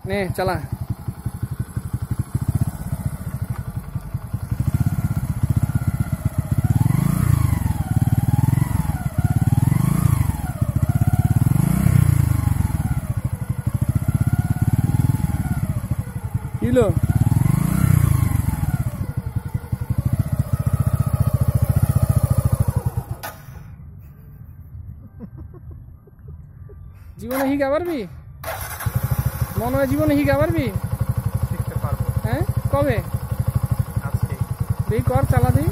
নে চালা কিলো জীবনে শিখা পারবি মনে হয় জীবনে শিখা পারবি শিখতে পারবো হ্যাঁ কবে আজকে দেই কর চালা দিই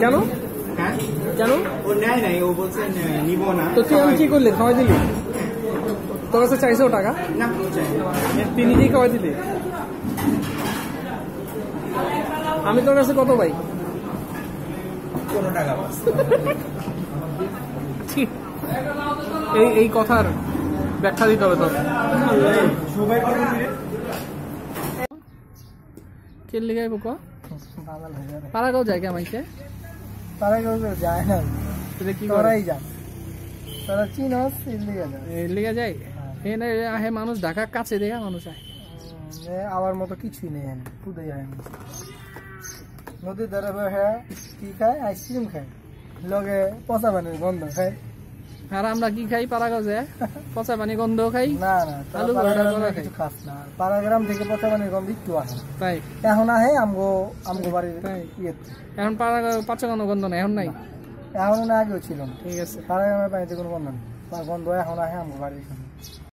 কেন হ্যাঁ কেন ও নেয় নাই ও বলছে নিব না তো তুই আমি কি করলি খাওয়াই দিলি তোর কাছে চাইছো টাকা না চাই না। তুই নিজেই খাওয়াই দিলি আমি তোর কাছে কত পাই 15 টাকা বাস এই কথার ব্যাখ্যা দিতে হবে তো সবাই করে দিলে কে লিখাইব ক পাগল হয়ে যাবে পাড়াগাঁও যায় কে আমাইকে তারা কেউ যায় না তুই কি তোরাই যা তারা চিনস ইন্ডিয়া যায় লিখে যায় এনে আহে মানুষ ঢাকা কাছে দেখা মানুষ আয় আমার মতো কিছুই নেই এখানে খুদে যায় নদীর ধারে হ্যাঁ কি খায় আইসক্রিম খায় লগে পচা পানির গন্ধ খায় আর আমরা কি খাই পাড়াগাঁও যায় পচা পানি গন্ধ খাই না না আলু পাড়া ভর্তা গ্রামে করা কিছু খাই খাস না পাড়া গ্রাম থেকে পচা পানির গন্ধ একটু আসে তাই এখন আহে আমগো আমগো বাড়ির তাই ইয়েতে এখন পাড়াগাঁও পচা কোনো গন্ধ নাই এখন নাই এখন না আগেও ছিল না ঠিক আছে পাড়া গ্রামের পানিতে কোনো গন্ধ নেই গন্ধ এখন আহে আমগো বাড়ির সামনে